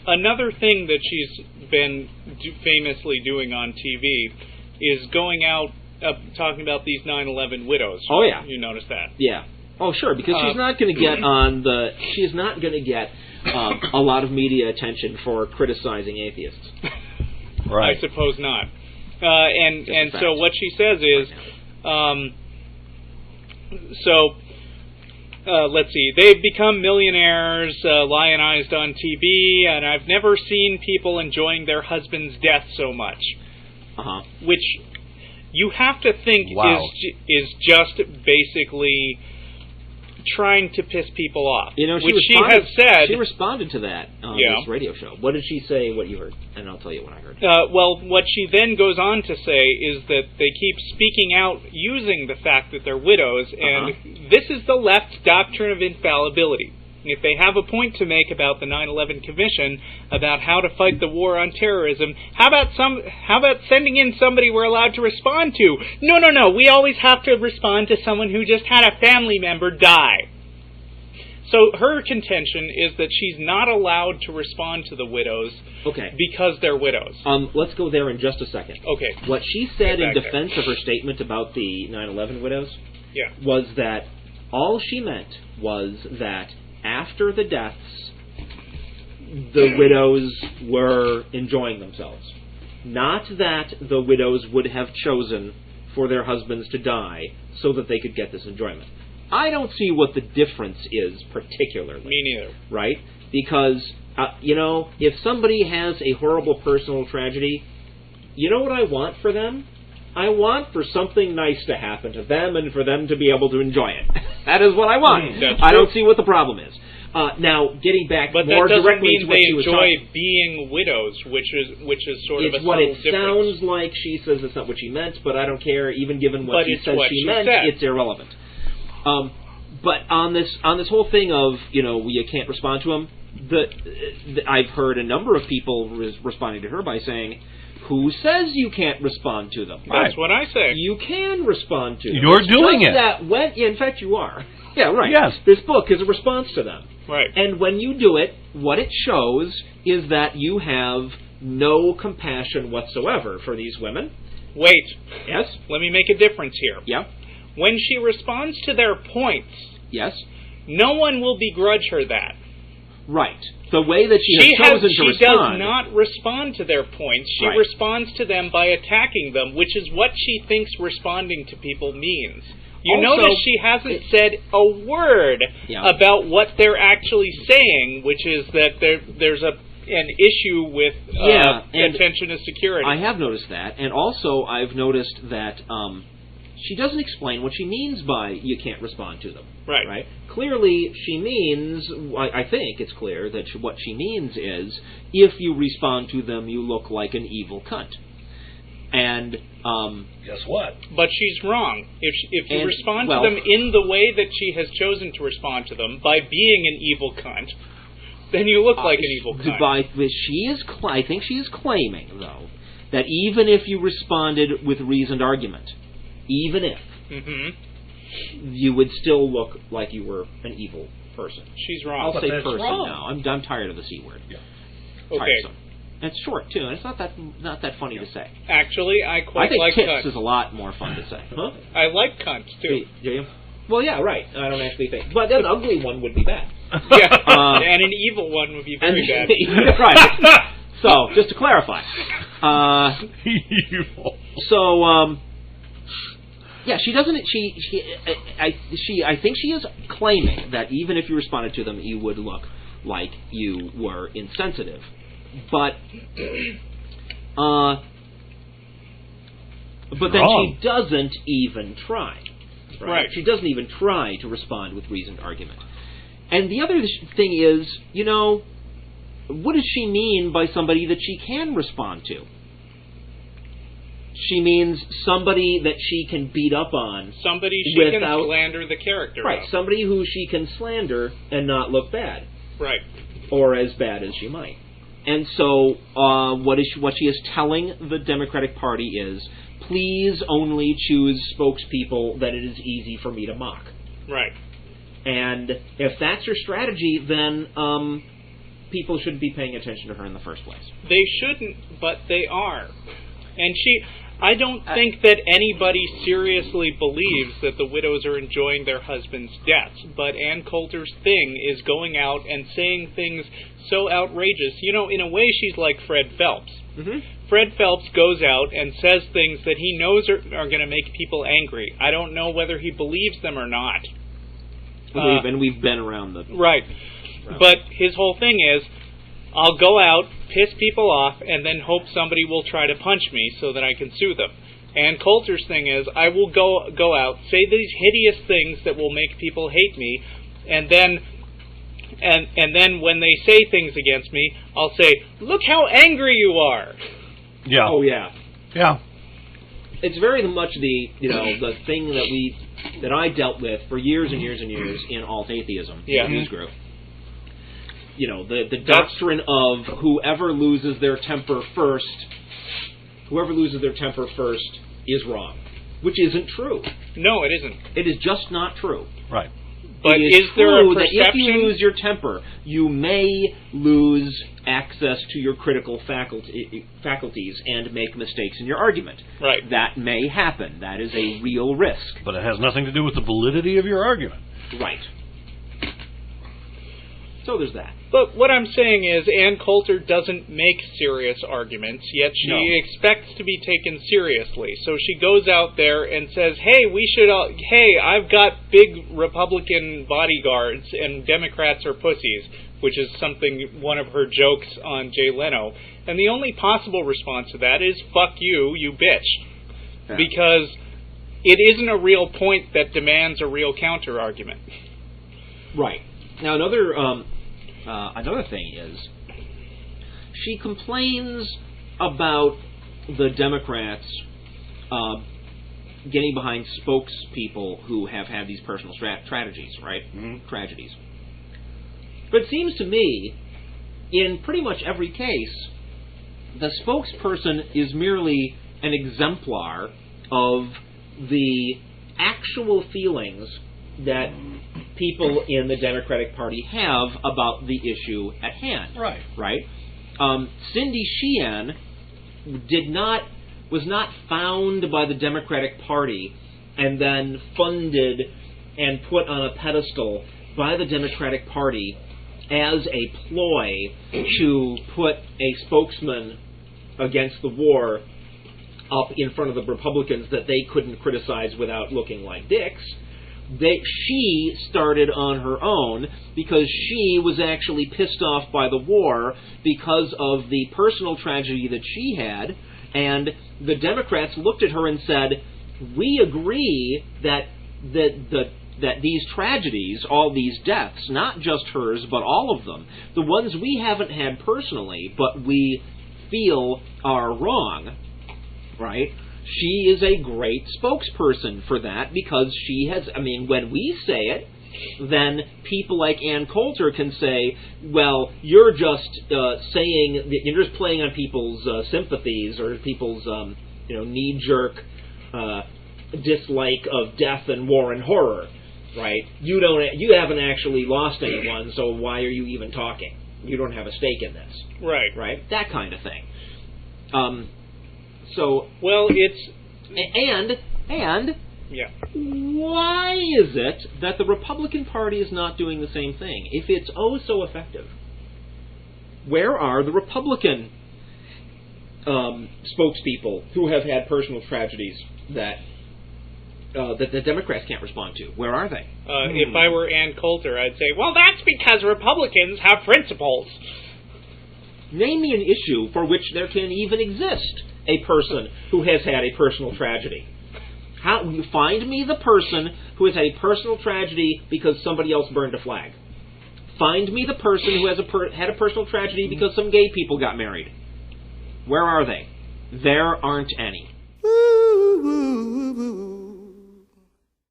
Another thing that she's been famously doing on TV is going out talking about these 9/11 widows. Oh yeah, you notice that? Yeah. Oh sure, because she's not going to get on the. She's not going to get a lot of media attention for criticizing atheists. Right. I suppose not. And so what she says is, let's see, they've become millionaires, lionized on TV, and I've never seen people enjoying their husband's death so much. Which you have to think is just basically trying to piss people off. You know, she has said... She responded to that on this radio show. What did she say, what you heard? And I'll tell you what I heard. Well, what she then goes on to say is that they keep speaking out using the fact that they're widows, and this is the left doctrine of infallibility. If they have a point to make about the 9/11 Commission, about how to fight the war on terrorism, how about sending in somebody we're allowed to respond to? No, we always have to respond to someone who just had a family member die. So her contention is that she's not allowed to respond to the widows because they're widows. Let's go there in just a second. Okay. What she said in defense of her statement about the 9/11 widows was that all she meant was that after the deaths, the widows were enjoying themselves. Not that the widows would have chosen for their husbands to die so that they could get this enjoyment. I don't see what the difference is particularly. Me neither. Right? Because, if somebody has a horrible personal tragedy, you know what I want for them? I want for something nice to happen to them and for them to be able to enjoy it. That is what I want. I don't see what the problem is. Now, getting back more directly to what she was talking... But that doesn't mean they enjoy being widows, which is sort of a subtle difference. It's what it sounds like. She says it's not what she meant, but I don't care. Even given what she said she meant, it's irrelevant. But on this whole thing of, you can't respond to them, I've heard a number of people responding to her by saying, who says you can't respond to them? That's what I say. You can respond to them. You're doing it. In fact, you are. Yeah, right. Yes. This book is a response to them. Right. And when you do it, what it shows is that you have no compassion whatsoever for these women. Wait. Yes? Let me make a difference here. Yeah. When she responds to their points, yes, no one will begrudge her that. Right. The way that she has chosen to respond. She does not respond to their points. She responds to them by attacking them, which is what she thinks responding to people means. You notice she hasn't said a word about what they're actually saying, which is that there's an issue with attention to security. I have noticed that, and also I've noticed that she doesn't explain what she means by you can't respond to them. Right? Clearly, she means, I think it's clear that what she means is, if you respond to them, you look like an evil cunt. And guess what? But she's wrong. If you respond to them in the way that she has chosen to respond to them, by being an evil cunt, then you look like an evil cunt. I think she is claiming, though, that even if you responded with reasoned argument, even if, you would still look like you were an evil person. She's wrong. I'll say person now. I'm tired of the C word. Yeah. Okay. Tiresome. And it's short too, and it's not that funny to say. Actually, I like think tits cunts. is a lot more fun to say. Huh? I like cunts too. Do you? Well, yeah, right. I don't actually think, but an ugly one would be bad. Yeah, and an evil one would be very bad. Right. So, just to clarify, evil. So, yeah, she doesn't. I think she is claiming that even if you responded to them, you would look like you were insensitive. But then she doesn't even try. Right? She doesn't even try to respond with reasoned argument. And the other thing is, what does she mean by somebody that she can respond to? She means somebody that she can beat up on. Somebody she can slander the character of. Somebody who she can slander and not look bad. Right. Or as bad as she might. And so what she is telling the Democratic Party is, please only choose spokespeople that it is easy for me to mock. Right. And if that's her strategy, then people shouldn't be paying attention to her in the first place. They shouldn't, but they are. And I don't think that anybody seriously believes that the widows are enjoying their husbands' deaths, but Ann Coulter's thing is going out and saying things so outrageous. You know, in a way, she's like Fred Phelps. Mm-hmm. Fred Phelps goes out and says things that he knows are going to make people angry. I don't know whether he believes them or not. And we've been around the... Right. But his whole thing is, I'll go out, piss people off, and then hope somebody will try to punch me so that I can sue them. And Coulter's thing is, I will go out, say these hideous things that will make people hate me, and then when they say things against me, I'll say, look how angry you are. Yeah. Oh, yeah. Yeah. It's very much the thing that I dealt with for years and years and years in alt atheism, yeah. News Group. You know, the doctrine of whoever loses their temper first is wrong, which isn't true. No, it isn't. It is just not true. Right. But is there a true perception that if you lose your temper, you may lose access to your critical faculties and make mistakes in your argument. Right. That may happen. That is a real risk. But it has nothing to do with the validity of your argument. Right. So there's that. But what I'm saying is Ann Coulter doesn't make serious arguments, yet she expects to be taken seriously. So she goes out there and says, hey, I've got big Republican bodyguards and Democrats are pussies, which is one of her jokes on Jay Leno. And the only possible response to that is, fuck you, you bitch. Yeah. Because it isn't a real point that demands a real counter-argument. Right. Now, another thing is, she complains about the Democrats getting behind spokespeople who have had these personal tragedies, right? Mm-hmm. Tragedies. But it seems to me, in pretty much every case, the spokesperson is merely an exemplar of the actual feelings that people in the Democratic Party have about the issue at hand. Right. Right? Cindy Sheehan was not found by the Democratic Party and then funded and put on a pedestal by the Democratic Party as a ploy to put a spokesman against the war up in front of the Republicans that they couldn't criticize without looking like dicks. She started on her own because she was actually pissed off by the war because of the personal tragedy that she had, and the Democrats looked at her and said, we agree that these tragedies, all these deaths, not just hers, but all of them, the ones we haven't had personally, but we feel are wrong, right? She is a great spokesperson for that because she has, when we say it, then people like Ann Coulter can say, well, you're just saying, you're just playing on people's sympathies or people's, knee-jerk dislike of death and war and horror, right? You haven't actually lost anyone, so why are you even talking? You don't have a stake in this. Right. Right? That kind of thing. And yeah. Why is it that the Republican Party is not doing the same thing? If it's so effective, where are the Republican spokespeople who have had personal tragedies that the Democrats can't respond to? Where are they? If I were Ann Coulter, I'd say, well, that's because Republicans have principles. Name me an issue for which there can even exist a person who has had a personal tragedy. Find me the person who has had a personal tragedy because somebody else burned a flag. Find me the person who has had a personal tragedy because some gay people got married. Where are they? There aren't any.